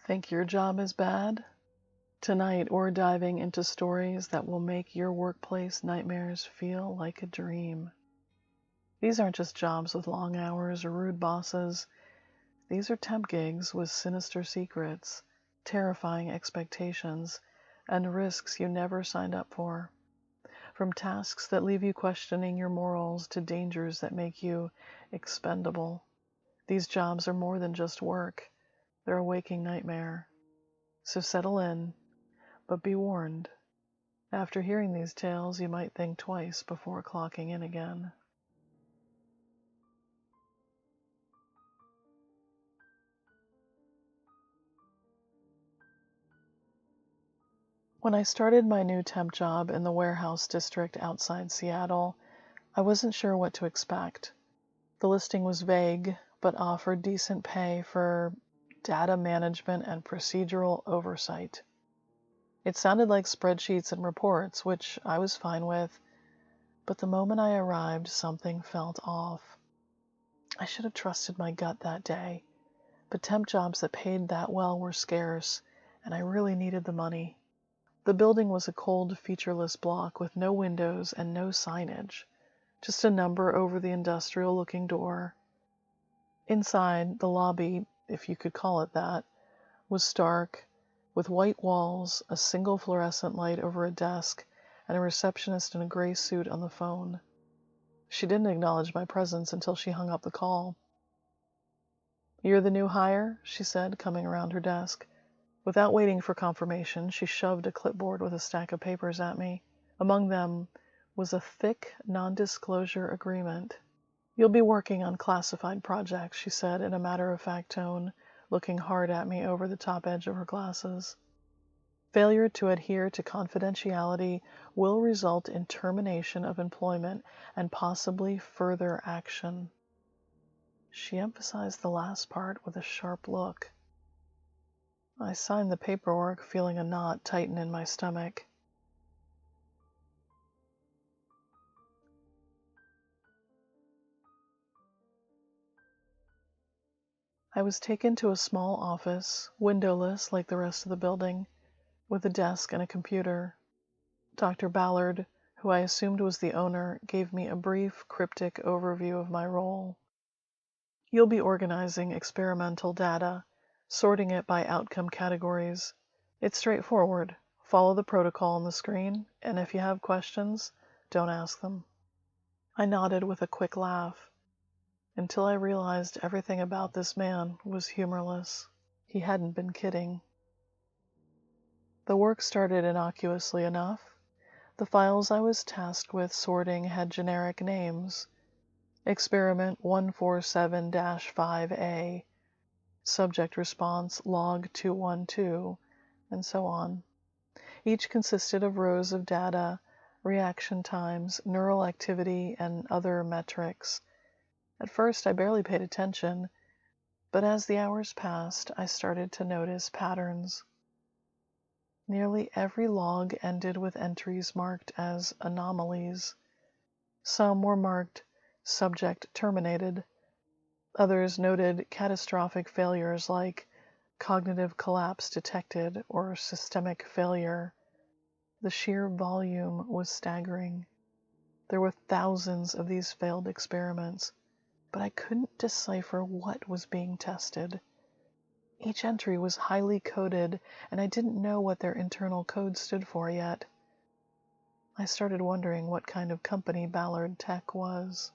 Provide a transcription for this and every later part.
Think your job is bad? Tonight, we're diving into stories that will make your workplace nightmares feel like a dream. These aren't just jobs with long hours or rude bosses. These are temp gigs with sinister secrets, terrifying expectations, and risks you never signed up for. From tasks that leave you questioning your morals to dangers that make you expendable. These jobs are more than just work. They're a waking nightmare. So settle in, but be warned. After hearing these tales, you might think twice before clocking in again. When I started my new temp job in the warehouse district outside Seattle, I wasn't sure what to expect. The listing was vague, but offered decent pay for data management and procedural oversight. It sounded like spreadsheets and reports, which I was fine with, but the moment I arrived, something felt off. I should have trusted my gut that day, but temp jobs that paid that well were scarce, and I really needed the money. The building was a cold, featureless block with no windows and no signage, just a number over the industrial-looking door. Inside, the lobby, if you could call it that, was stark, with white walls, a single fluorescent light over a desk, and a receptionist in a gray suit on the phone. She didn't acknowledge my presence until she hung up the call. "You're the new hire?" she said, coming around her desk. Without waiting for confirmation, she shoved a clipboard with a stack of papers at me. Among them was a thick non-disclosure agreement. "You'll be working on classified projects," she said in a matter-of-fact tone, looking hard at me over the top edge of her glasses. "Failure to adhere to confidentiality will result in termination of employment and possibly further action." She emphasized the last part with a sharp look. I signed the paperwork, feeling a knot tighten in my stomach. I was taken to a small office, windowless like the rest of the building, with a desk and a computer. Dr. Ballard, who I assumed was the owner, gave me a brief, cryptic overview of my role. "You'll be organizing experimental data, sorting it by outcome categories. It's straightforward. Follow the protocol on the screen, and if you have questions, don't ask them." I nodded with a quick laugh, until I realized everything about this man was humorless. He hadn't been kidding. The work started innocuously enough. The files I was tasked with sorting had generic names: Experiment 147-5A, Subject Response Log 212, and so on. Each consisted of rows of data, reaction times, neural activity, and other metrics. At first, I barely paid attention, but as the hours passed, I started to notice patterns. Nearly every log ended with entries marked as anomalies. Some were marked "Subject Terminated." Others noted catastrophic failures like "Cognitive collapse detected" or "Systemic failure." The sheer volume was staggering. There were thousands of these failed experiments, but I couldn't decipher what was being tested. Each entry was highly coded, and I didn't know what their internal code stood for yet. I started wondering what kind of company Ballard Tech was.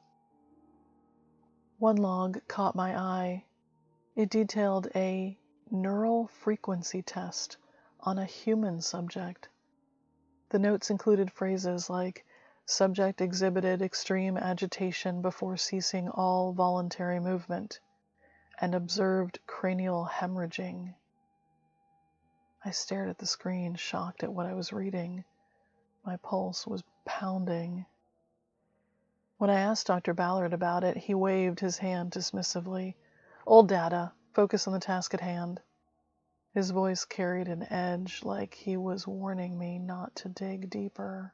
One log caught my eye. It detailed a neural frequency test on a human subject. The notes included phrases like "Subject exhibited extreme agitation before ceasing all voluntary movement," and "observed cranial hemorrhaging." I stared at the screen, shocked at what I was reading. My pulse was pounding. When I asked Dr. Ballard about it, he waved his hand dismissively. "Old data. Focus on the task at hand." His voice carried an edge, like he was warning me not to dig deeper.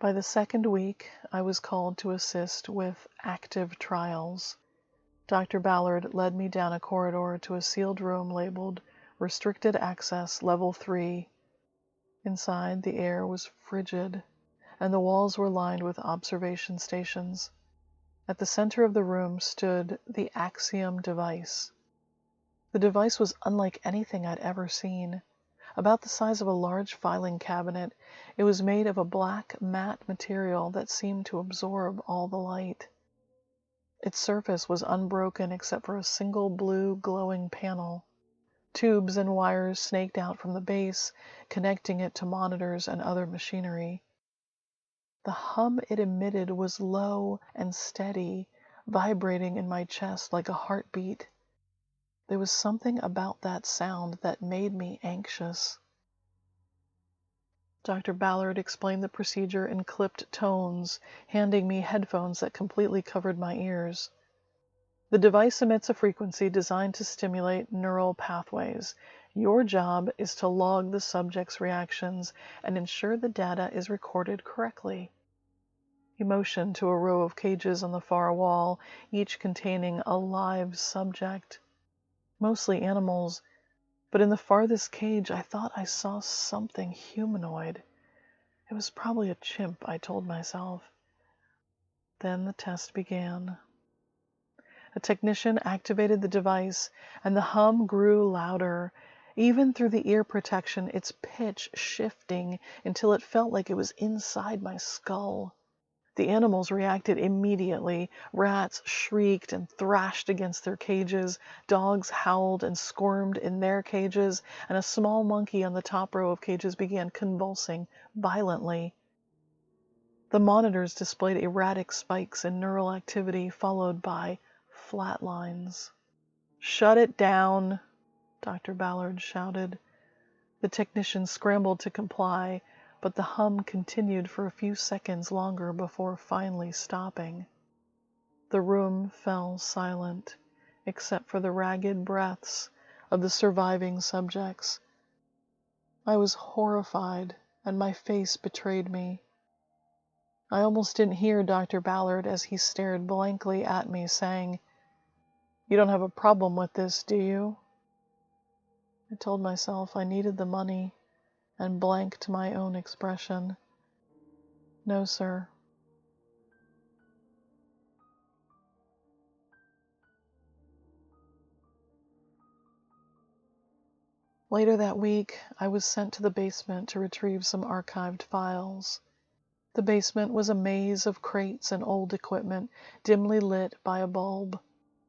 By the second week, I was called to assist with active trials. Dr. Ballard led me down a corridor to a sealed room labeled Restricted Access Level 3. Inside, the air was frigid, and the walls were lined with observation stations. At the center of the room stood the Axiom device. The device was unlike anything I'd ever seen. About the size of a large filing cabinet, it was made of a black matte material that seemed to absorb all the light. Its surface was unbroken except for a single blue glowing panel. Tubes and wires snaked out from the base, connecting it to monitors and other machinery. The hum it emitted was low and steady, vibrating in my chest like a heartbeat. There was something about that sound that made me anxious. Dr. Ballard explained the procedure in clipped tones, handing me headphones that completely covered my ears. The device emits a frequency designed to stimulate neural pathways. Your job is to log the subject's reactions and ensure the data is recorded correctly. He motioned to a row of cages on the far wall, each containing a live subject. Mostly animals, but in the farthest cage I thought I saw something humanoid. It was probably a chimp, I told myself. Then the test began. A technician activated the device, and the hum grew louder, even through the ear protection, its pitch shifting until it felt like it was inside my skull. The animals reacted immediately. Rats shrieked and thrashed against their cages, dogs howled and squirmed in their cages, and a small monkey on the top row of cages began convulsing violently. The monitors displayed erratic spikes in neural activity, followed by flat lines. "Shut it down," Dr. Ballard shouted. The technician scrambled to comply, but the hum continued for a few seconds longer before finally stopping. The room fell silent, except for the ragged breaths of the surviving subjects. I was horrified, and my face betrayed me. I almost didn't hear Dr. Ballard as he stared blankly at me, saying, "You don't have a problem with this, do you?" I told myself I needed the money and blanked my own expression. "No, sir." Later that week, I was sent to the basement to retrieve some archived files. The basement was a maze of crates and old equipment, dimly lit by a bulb.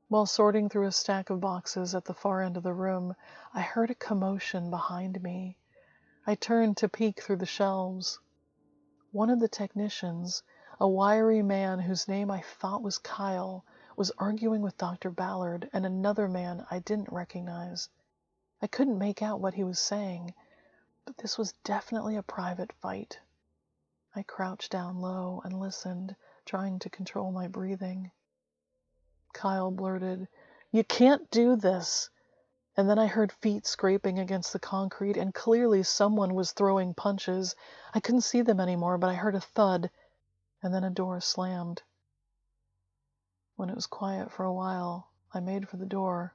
While sorting through a stack of boxes at the far end of the room, I heard a commotion behind me. I turned to peek through the shelves. One of the technicians, a wiry man whose name I thought was Kyle, was arguing with Dr. Ballard and another man I didn't recognize. I couldn't make out what he was saying, but this was definitely a private fight. I crouched down low and listened, trying to control my breathing. Kyle blurted, "You can't do this." And then I heard feet scraping against the concrete, and clearly someone was throwing punches. I couldn't see them anymore, but I heard a thud, and then a door slammed. When it was quiet for a while, I made for the door,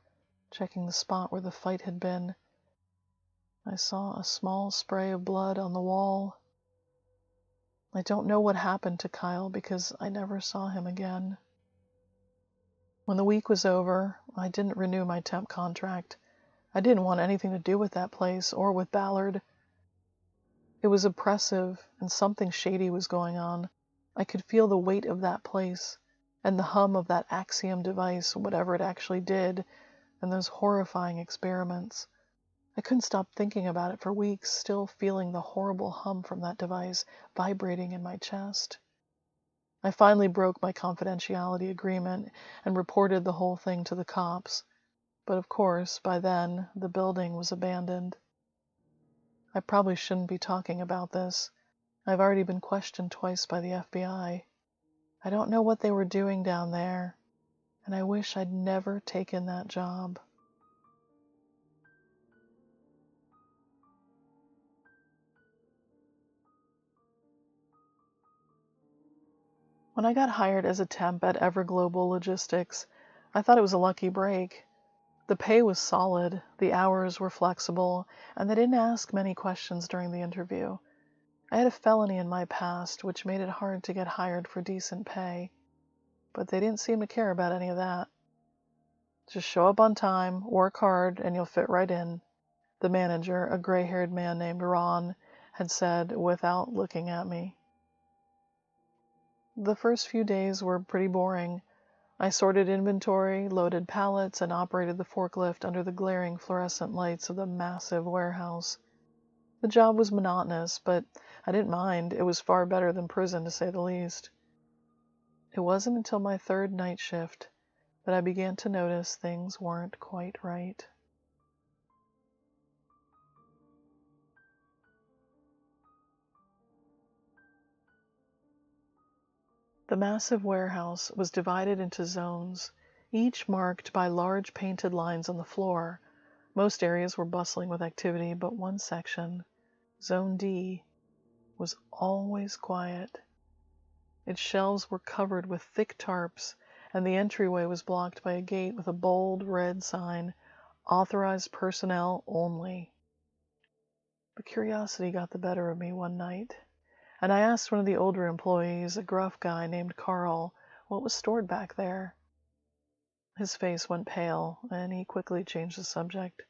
checking the spot where the fight had been. I saw a small spray of blood on the wall. I don't know what happened to Kyle because I never saw him again. When the week was over, I didn't renew my temp contract. I didn't want anything to do with that place or with Ballard. It was oppressive, and something shady was going on. I could feel the weight of that place, and the hum of that Axiom device, whatever it actually did, and those horrifying experiments. I couldn't stop thinking about it for weeks, still feeling the horrible hum from that device vibrating in my chest. I finally broke my confidentiality agreement and reported the whole thing to the cops. But of course, by then, the building was abandoned. I probably shouldn't be talking about this. I've already been questioned twice by the FBI. I don't know what they were doing down there, and I wish I'd never taken that job. When I got hired as a temp at Everglobal Logistics, I thought it was a lucky break. The pay was solid, the hours were flexible, and they didn't ask many questions during the interview. I had a felony in my past, which made it hard to get hired for decent pay, but they didn't seem to care about any of that. Just show up on time, work hard, and you'll fit right in, the manager, a gray-haired man named Ron, had said without looking at me. The first few days were pretty boring. I sorted inventory, loaded pallets, and operated the forklift under the glaring fluorescent lights of the massive warehouse. The job was monotonous, but I didn't mind. It was far better than prison, to say the least. It wasn't until my third night shift that I began to notice things weren't quite right. The massive warehouse was divided into zones, each marked by large painted lines on the floor. Most areas were bustling with activity, but one section, Zone D, was always quiet. Its shelves were covered with thick tarps, and the entryway was blocked by a gate with a bold red sign, "Authorized personnel only." But curiosity got the better of me one night, and I asked one of the older employees, a gruff guy named Carl, what was stored back there. His face went pale, and he quickly changed the subject.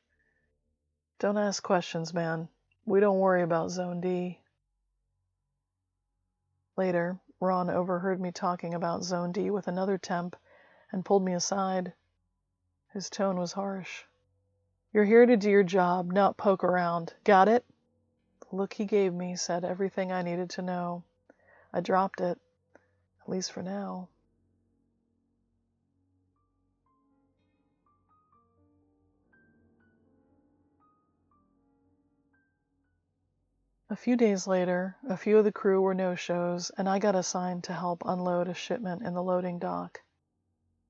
"Don't ask questions, man. We don't worry about Zone D." Later, Ron overheard me talking about Zone D with another temp and pulled me aside. His tone was harsh. "You're here to do your job, not poke around. Got it?" The look he gave me said everything I needed to know. I dropped it, at least for now. A few days later, a few of the crew were no-shows, and I got assigned to help unload a shipment in the loading dock.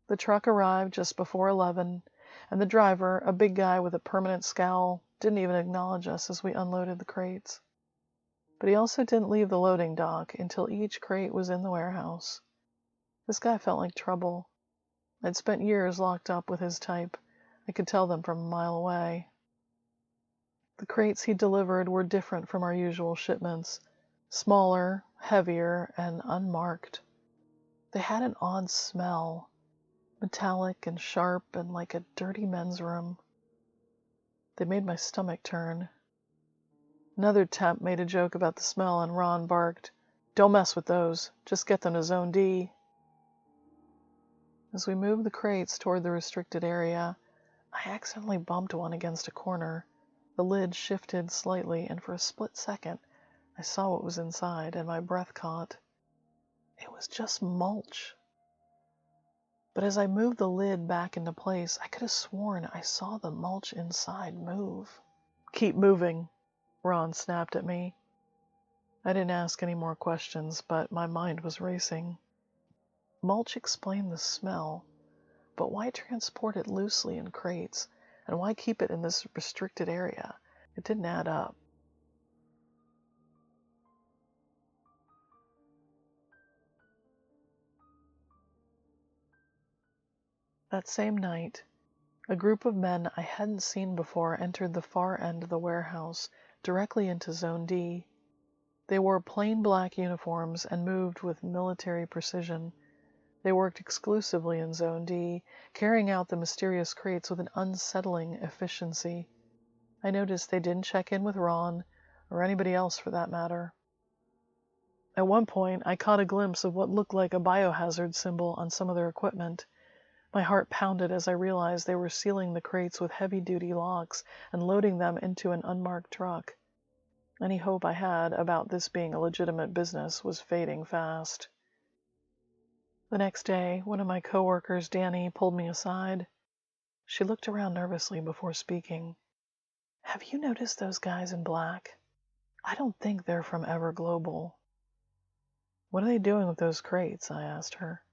The truck arrived just before 11, and the driver, a big guy with a permanent scowl, didn't even acknowledge us as we unloaded the crates. But he also didn't leave the loading dock until each crate was in the warehouse. This guy felt like trouble. I'd spent years locked up with his type. I could tell them from a mile away. The crates he delivered were different from our usual shipments. Smaller, heavier, and unmarked. They had an odd smell. Metallic and sharp and like a dirty men's room. They made my stomach turn. Another temp made a joke about the smell, and Ron barked, "Don't mess with those. Just get them to Zone D." As we moved the crates toward the restricted area, I accidentally bumped one against a corner. The lid shifted slightly, and for a split second, I saw what was inside, and my breath caught. It was just mulch. But as I moved the lid back into place, I could have sworn I saw the mulch inside move. "Keep moving," Ron snapped at me. I didn't ask any more questions, but my mind was racing. Mulch explained the smell, but why transport it loosely in crates, and why keep it in this restricted area? It didn't add up. That same night, a group of men I hadn't seen before entered the far end of the warehouse, directly into Zone D. They wore plain black uniforms and moved with military precision. They worked exclusively in Zone D, carrying out the mysterious crates with an unsettling efficiency. I noticed they didn't check in with Ron, or anybody else for that matter. At one point, I caught a glimpse of what looked like a biohazard symbol on some of their equipment. My heart pounded as I realized they were sealing the crates with heavy-duty locks and loading them into an unmarked truck. Any hope I had about this being a legitimate business was fading fast. The next day, one of my coworkers, Danny, pulled me aside. She looked around nervously before speaking. "Have you noticed those guys in black? I don't think they're from Everglobal." "What are they doing with those crates?" I asked her.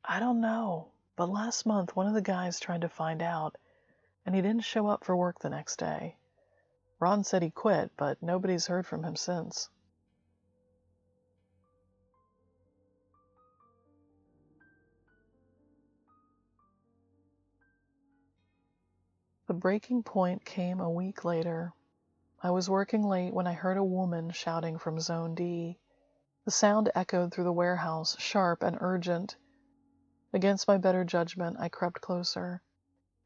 "I don't know, but last month one of the guys tried to find out, and he didn't show up for work the next day. Ron said he quit, but nobody's heard from him since." The breaking point came a week later. I was working late when I heard a woman shouting from Zone D. The sound echoed through the warehouse, sharp and urgent. Against my better judgment, I crept closer.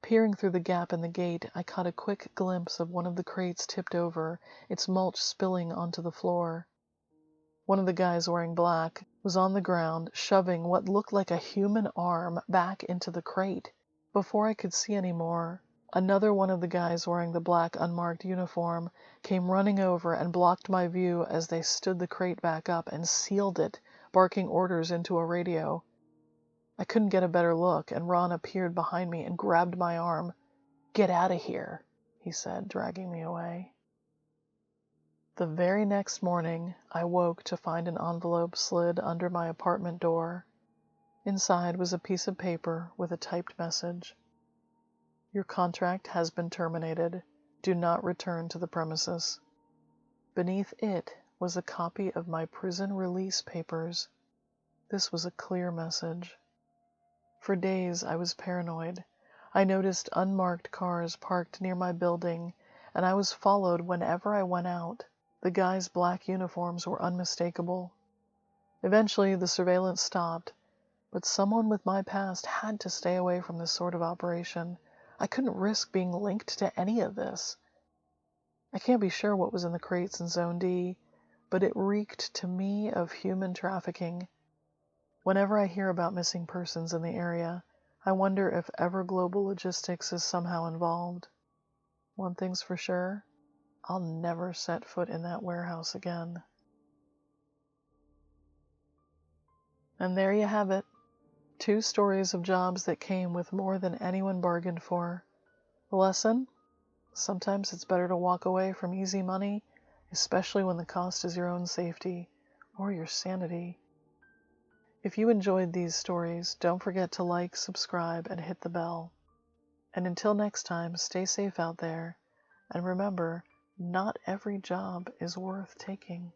Peering through the gap in the gate, I caught a quick glimpse of one of the crates tipped over, its mulch spilling onto the floor. One of the guys wearing black was on the ground, shoving what looked like a human arm back into the crate. Before I could see any more, another one of the guys wearing the black unmarked uniform came running over and blocked my view as they stood the crate back up and sealed it, barking orders into a radio. I couldn't get a better look, and Ron appeared behind me and grabbed my arm. "Get out of here," he said, dragging me away. The very next morning, I woke to find an envelope slid under my apartment door. Inside was a piece of paper with a typed message. "Your contract has been terminated. Do not return to the premises." Beneath it was a copy of my prison release papers. This was a clear message. For days I was paranoid. I noticed unmarked cars parked near my building, and I was followed whenever I went out. The guys' black uniforms were unmistakable. Eventually, the surveillance stopped, but someone with my past had to stay away from this sort of operation. I couldn't risk being linked to any of this. I can't be sure what was in the crates in Zone D, but it reeked to me of human trafficking. Whenever I hear about missing persons in the area, I wonder if Everglobal Logistics is somehow involved. One thing's for sure, I'll never set foot in that warehouse again. And there you have it. 2 stories of jobs that came with more than anyone bargained for. The lesson? Sometimes it's better to walk away from easy money, especially when the cost is your own safety or your sanity. If you enjoyed these stories, don't forget to like, subscribe, and hit the bell. And until next time, stay safe out there, and remember, not every job is worth taking.